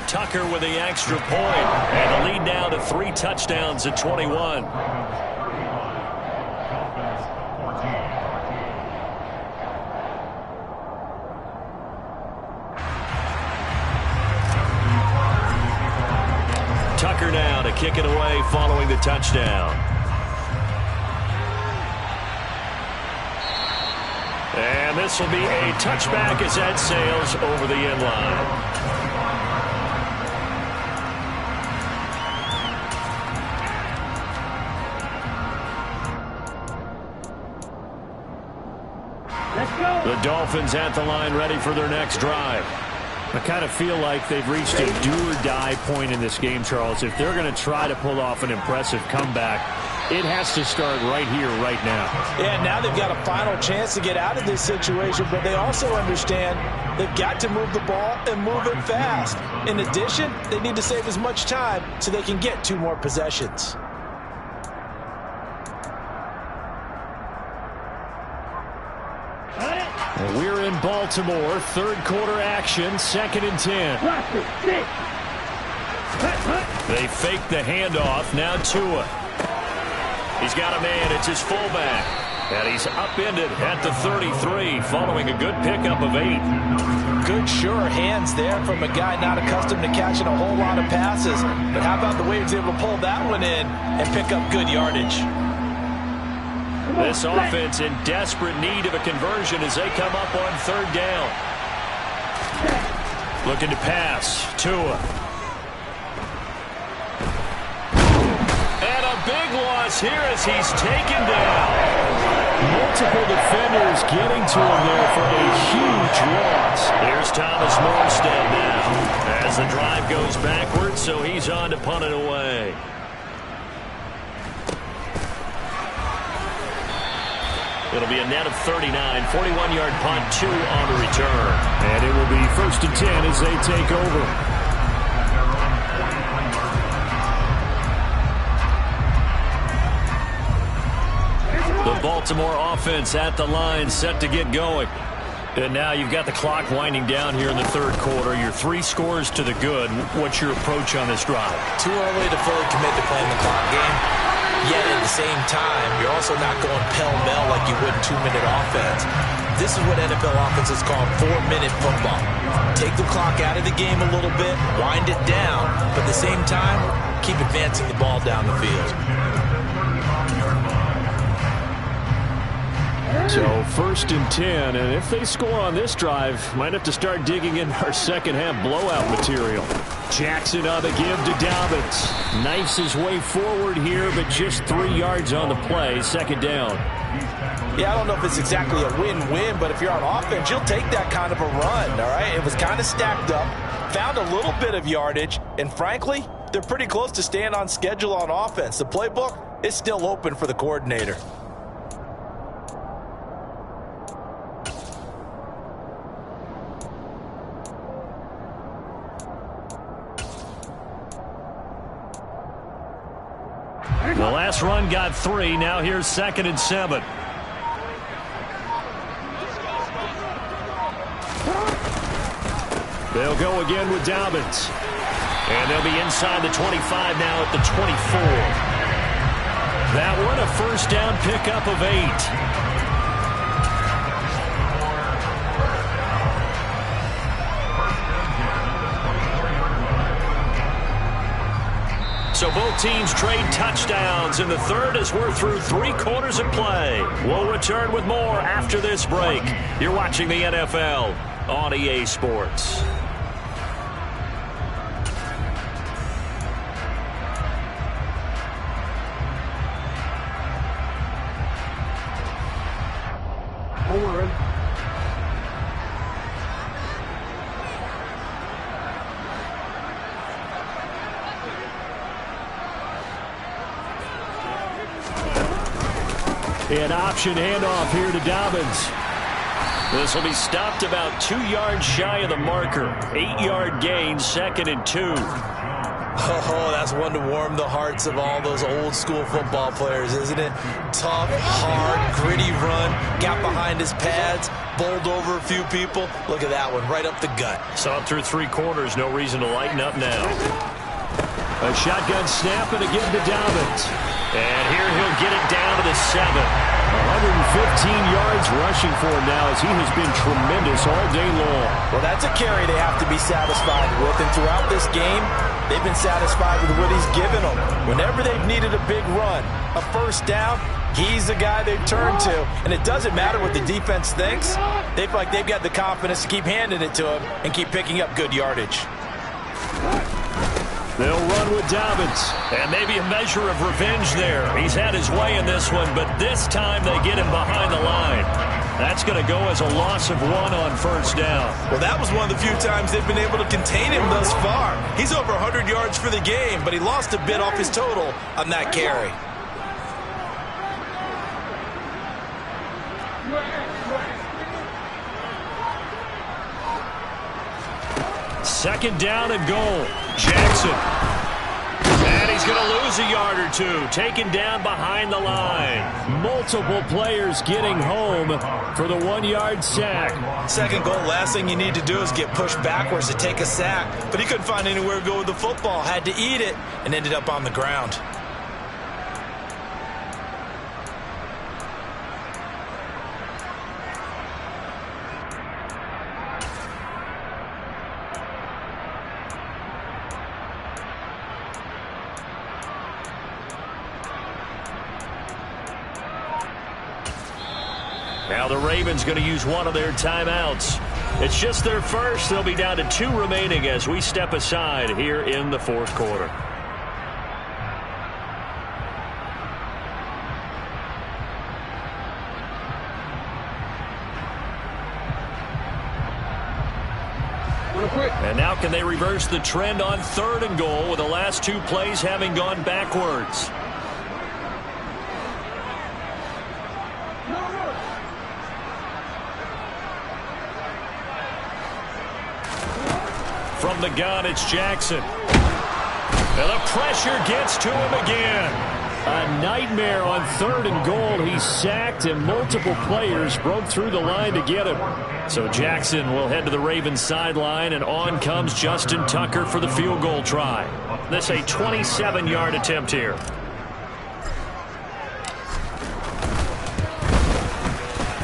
Tucker with the extra point. And the lead now to 3 touchdowns at 21. Tucker now to kick it away following the touchdown. And this will be a touchback as that sails over the end line. Let's go. The Dolphins at the line ready for their next drive. I kind of feel like they've reached a do-or-die point in this game, Charles. If they're going to try to pull off an impressive comeback, it has to start right here, right now. Yeah, now they've got a final chance to get out of this situation, but they also understand they've got to move the ball and move it fast. In addition, they need to save as much time so they can get 2 more possessions. We're in Baltimore, third quarter action, 2nd and 10. They fake the handoff, now Tua. He's got a man, it's his fullback. And he's upended at the 33, following a good pickup of 8. Good, sure hands there from a guy not accustomed to catching a whole lot of passes. But how about the way he was able to pull that one in and pick up good yardage? This offense in desperate need of a conversion as they come up on 3rd down. Looking to pass. Tua. And a big loss here as he's taken down. Multiple defenders getting to him there for a huge loss. Here's Thomas Morstead now as the drive goes backwards, so he's on to punt it away. It'll be a net of 39, 41-yard punt, 2 on the return. And it will be 1st and 10 as they take over. The Baltimore offense at the line, set to get going. And now you've got the clock winding down here in the 3rd quarter. Your 3 scores to the good. What's your approach on this drive? Too early to fully commit to playing the clock game. Yet at the same time, you're also not going pell-mell like you would in 2-minute offense. This is what NFL offenses call 4-minute football. Take the clock out of the game a little bit, wind it down, but at the same time, keep advancing the ball down the field. So 1st and 10, and if they score on this drive, might have to start digging in our second-half blowout material. Jackson on the give to Dobbins. Knifes his way forward here, but just 3 yards on the play. 2nd down. Yeah, I don't know if it's exactly a win-win, but if you're on offense, you'll take that kind of a run, all right? It was kind of stacked up, found a little bit of yardage, and frankly, they're pretty close to staying on schedule on offense. The playbook is still open for the coordinator. The last run got 3. Now here's 2nd and 7. They'll go again with Dobbins. And they'll be inside the 25 now at the 24. That one a 1st down pickup of 8. So both teams trade touchdowns in the 3rd as we're through 3 quarters of play. We'll return with more after this break. You're watching the NFL on EA Sports. An option handoff here to Dobbins. This will be stopped about 2 yards shy of the marker. 8-yard gain, 2nd and 2. Oh, that's one to warm the hearts of all those old school football players, isn't it? Tough, hard, gritty run, got behind his pads, bowled over a few people. Look at that one, right up the gut. Saw it through 3 quarters, no reason to lighten up now. A shotgun snap and again to Dobbins. And here he'll get it down to the 7. 115 yards rushing for him now as he has been tremendous all day long. Well, that's a carry they have to be satisfied with. And throughout this game, they've been satisfied with what he's given them. Whenever they've needed a big run, a first down, he's the guy they've turned to. And it doesn't matter what the defense thinks. They feel like they've got the confidence to keep handing it to him and keep picking up good yardage. They'll run with Dobbins. And maybe a measure of revenge there. He's had his way in this one, but this time they get him behind the line. That's going to go as a loss of 1 on first down. Well, that was one of the few times they've been able to contain him thus far. He's over 100 yards for the game, but he lost a bit off his total on that carry. Second down and goal. Jackson. And he's going to lose a yard or 2. Taken down behind the line. Multiple players getting home for the 1-yard sack. Second goal, last thing you need to do is get pushed backwards to take a sack. But he couldn't find anywhere to go with the football. Had to eat it and ended up on the ground. Now the Ravens going to use one of their timeouts. It's just their first. They'll be down to 2 remaining as we step aside here in the 4th quarter. And now can they reverse the trend on 3rd and goal with the last 2 plays having gone backwards? From the gun, it's Jackson. And the pressure gets to him again. A nightmare on 3rd and goal. He's sacked, and multiple players broke through the line to get him. So Jackson will head to the Ravens sideline, and on comes Justin Tucker for the field goal try. This a 27-yard attempt here.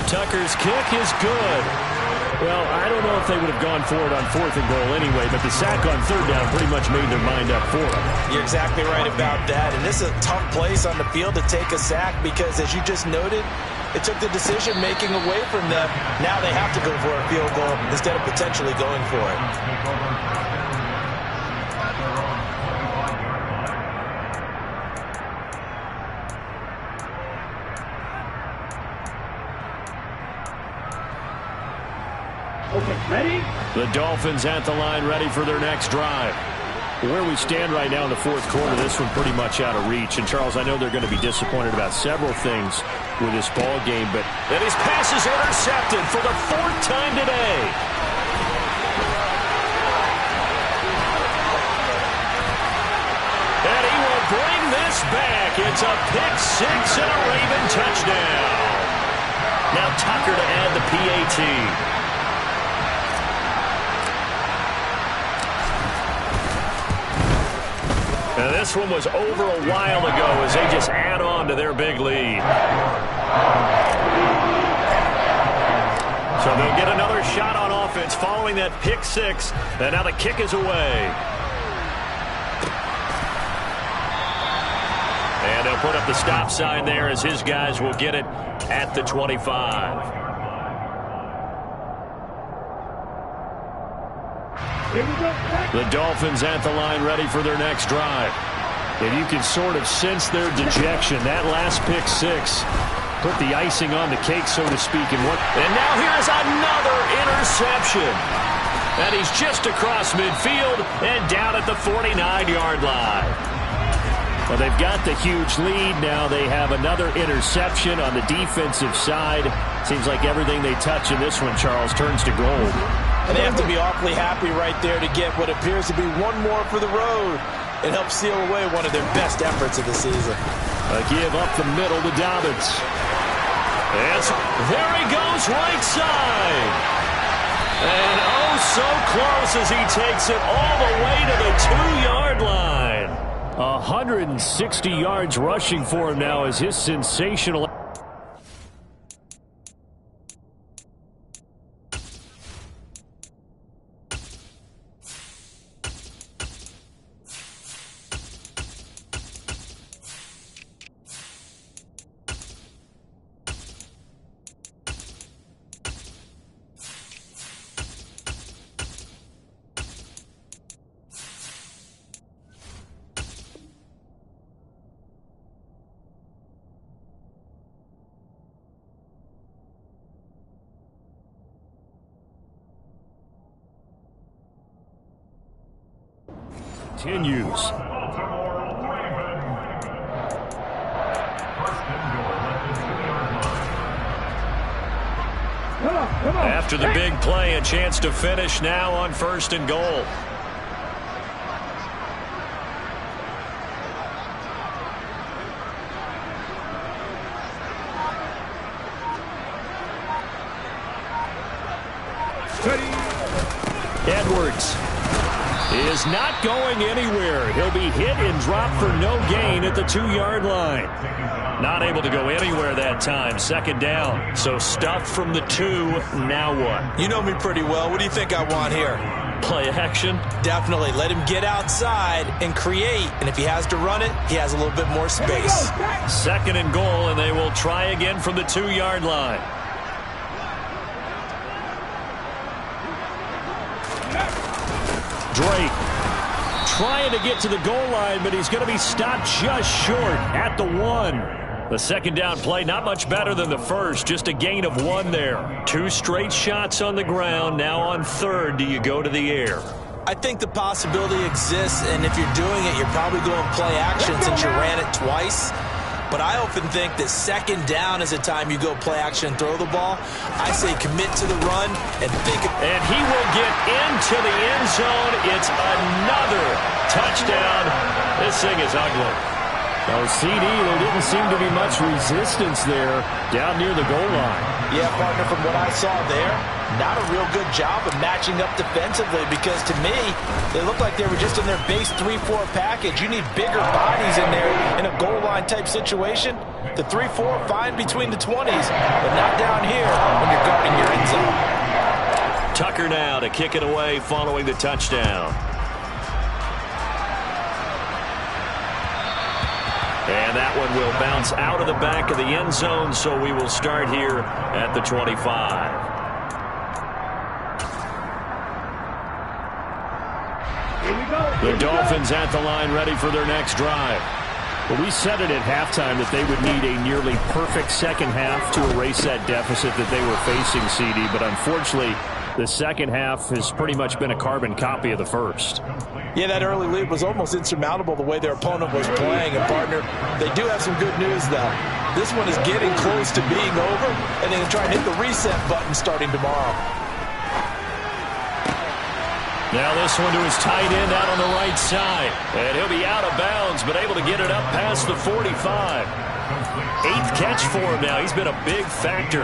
Tucker's kick is good. Well, I don't know if they would have gone for it on 4th and goal anyway, but the sack on 3rd down pretty much made their mind up for it. You're exactly right about that, and this is a tough place on the field to take a sack because, as you just noted, it took the decision-making away from them. Now they have to go for a field goal instead of potentially going for it. Okay, ready? The Dolphins at the line, ready for their next drive. Where we stand right now in the 4th quarter, this one pretty much out of reach. And, Charles, I know they're going to be disappointed about several things with this ball game, but and his pass is intercepted for the 4th time today. And he will bring this back. It's a pick 6 and a Raven touchdown. Now Tucker to add the PAT. And this one was over a while ago as they just add on to their big lead. So they'll get another shot on offense following that pick 6. And now the kick is away. And they'll put up the stop sign there as his guys will get it at the 25. The Dolphins at the line ready for their next drive. And you can sort of sense their dejection. That last pick 6 put the icing on the cake, so to speak. And now here's another interception. And he's just across midfield and down at the 49-yard line. Well, they've got the huge lead. Now they have another interception on the defensive side. Seems like everything they touch in this one, Charles, turns to gold. And they have to be awfully happy right there to get what appears to be one more for the road. It helped seal away one of their best efforts of the season. A give up the middle to Dobbins. And there he goes, right side. And oh, so close as he takes it all the way to the 2-yard line. 160 yards rushing for him now as his sensational... continues. After the big play, a chance to finish now on 1st and goal. Edwards is not going anywhere. He'll be hit and dropped for no gain at the 2-yard line. Not able to go anywhere that time. 2nd down. So stuffed from the 2. Now what? You know me pretty well. What do you think I want here? Play action? Definitely. Let him get outside and create. And if he has to run it, he has a little bit more space. 2nd and goal, and they will try again from the 2-yard line. Drake trying to get to the goal line, but he's going to be stopped just short at the 1. The 2nd down play, not much better than the first, just a gain of 1 there. 2 straight shots on the ground. Now on 3rd, do you go to the air? I think the possibility exists, and if you're doing it, you're probably going play action since you ran it twice. But I often think that 2nd down is a time you go play action and throw the ball. I say commit to the run and think. And he will get into the end zone. It's another touchdown. This thing is ugly. No, CD, there didn't seem to be much resistance there down near the goal line. Yeah, partner, from what I saw there, not a real good job of matching up defensively because to me, they looked like they were just in their base 3-4 package. You need bigger bodies in there in a goal line type situation. The 3-4, fine between the 20s, but not down here when you're guarding your end zone. Tucker now to kick it away following the touchdown. And that one will bounce out of the back of the end zone, so we will start here at the 25. The Dolphins at the line ready for their next drive. Well, we said it at halftime that they would need a nearly perfect second half to erase that deficit that they were facing, CD, but unfortunately the second half has pretty much been a carbon copy of the first. Yeah, that early lead was almost insurmountable the way their opponent was playing. And, partner, they do have some good news, though. This one is getting close to being over, and they can try and hit the reset button starting tomorrow. Now this one to his tight end out on the right side. And he'll be out of bounds, but able to get it up past the 45. 8th catch for him now. He's been a big factor.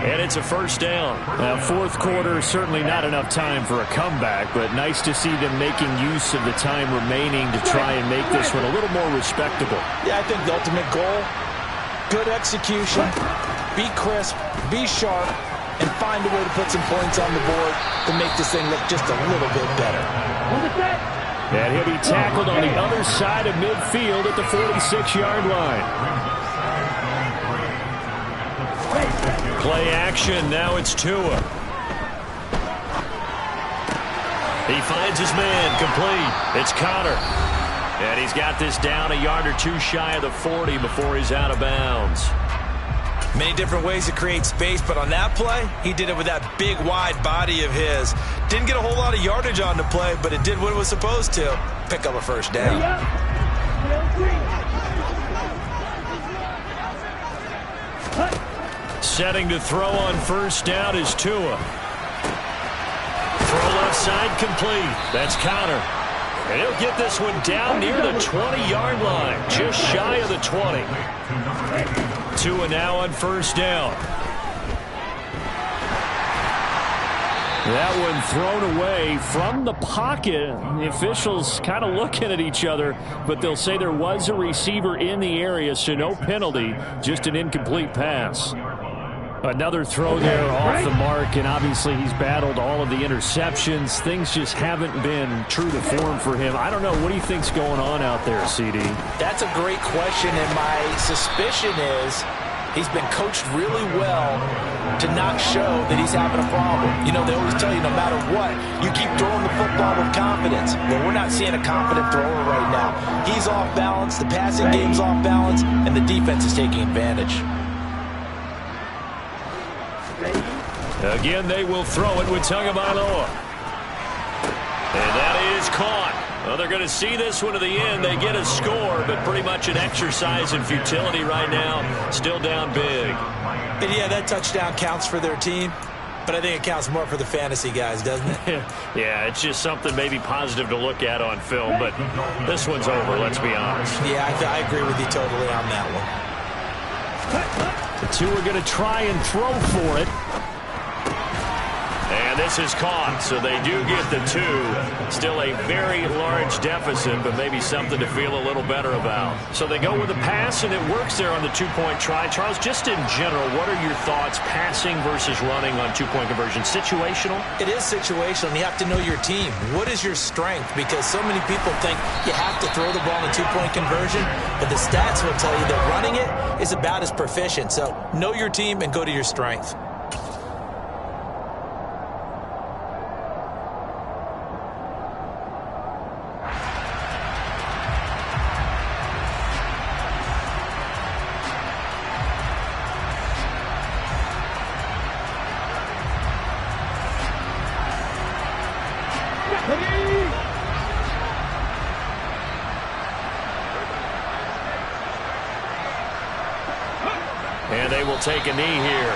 And it's a 1st down. Now, 4th quarter, certainly not enough time for a comeback, but nice to see them making use of the time remaining to try and make this one a little more respectable. Yeah, I think the ultimate goal, good execution, be crisp, be sharp, and find a way to put some points on the board to make this thing look just a little bit better. And he'll be tackled on the other side of midfield at the 46-yard line. Play action, now it's Tua. He finds his man, complete. It's Connor. And he's got this down a yard or 2 shy of the 40 before he's out of bounds. Many different ways to create space, but on that play, he did it with that big, wide body of his. Didn't get a whole lot of yardage on the play, but it did what it was supposed to. Pick up a 1st down. Setting to throw on 1st down is Tua. Throw left side complete. That's Connor. And he'll get this one down near the 20-yard line, just shy of the 20. Tua now on first down. That one thrown away from the pocket. The officials kind of looking at each other, but they'll say there was a receiver in the area, so no penalty, just an incomplete pass. Another throw there off the mark, and obviously he's battled all of the interceptions. Things just haven't been true to form for him. I don't know. What do you think's going on out there, CD? That's a great question, and my suspicion is he's been coached really well to not show that he's having a problem. You know, they always tell you no matter what, you keep throwing the football with confidence. Well, we're not seeing a confident thrower right now. He's off balance, the passing game's off balance, and the defense is taking advantage. Again, they will throw it with Tagovailoa. And that is caught. Well, they're going to see this one to the end. They get a score, but pretty much an exercise in futility right now. Still down big. And yeah, that touchdown counts for their team, but I think it counts more for the fantasy guys, doesn't it? Yeah, it's just something maybe positive to look at on film, but this one's over, let's be honest. Yeah, I agree with you totally on that one. The two are going to try and throw for it. And this is caught, so they do get the two. Still a very large deficit, but maybe something to feel a little better about. So they go with a pass, and it works there on the two-point try. Charles, just in general, what are your thoughts passing versus running on two-point conversion? Situational? It is situational, and you have to know your team. What is your strength? Because so many people think you have to throw the ball in a two-point conversion, but the stats will tell you that running it is about as proficient. So know your team and go to your strength. And they will take a knee here.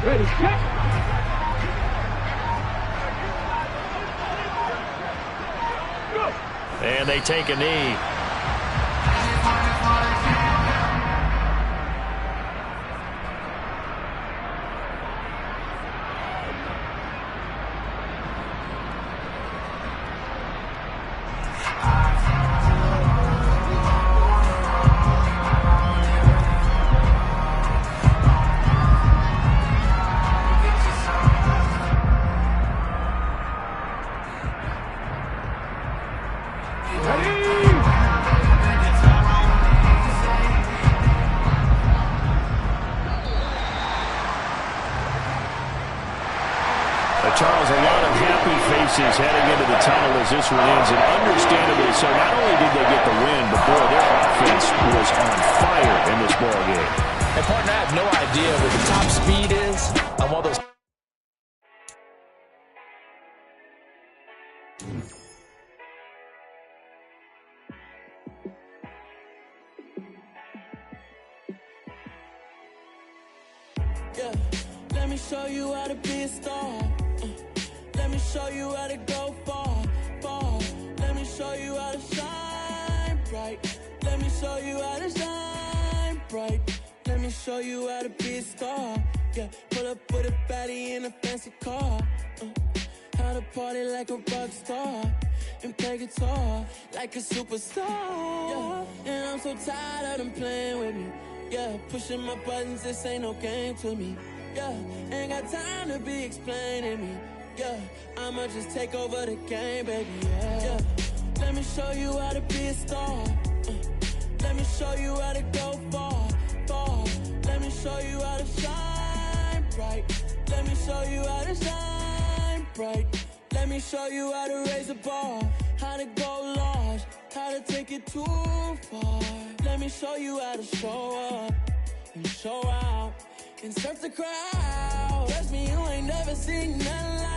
Ready, set. And they take a knee. Charles, a lot of happy faces heading into the tunnel as this one ends, and understandably so. Not only did they get the win, but boy, their offense was on fire in this ball game. And partner, I have no idea what the top speed is on all those. Yeah, let me show you how to be a star. Let me show you how to go far, far. Let me show you how to shine bright. Let me show you how to shine bright. Let me show you how to be a star. Yeah, pull up with a baddie in a fancy car. How to party like a rock star and play guitar like a superstar. Yeah, and I'm so tired of them playing with me. Yeah, pushing my buttons, this ain't no game to me. Yeah, ain't got time to be explaining me. Yeah, I'ma just take over the game, baby, yeah. Let me show you how to be a star. Let me show you how to go far, far. Let me show you how to shine bright. Let me show you how to shine bright. Let me show you how to raise the bar, how to go large, how to take it too far. Let me show you how to show up and show out and surf the crowd. Trust me, you ain't never seen nothing like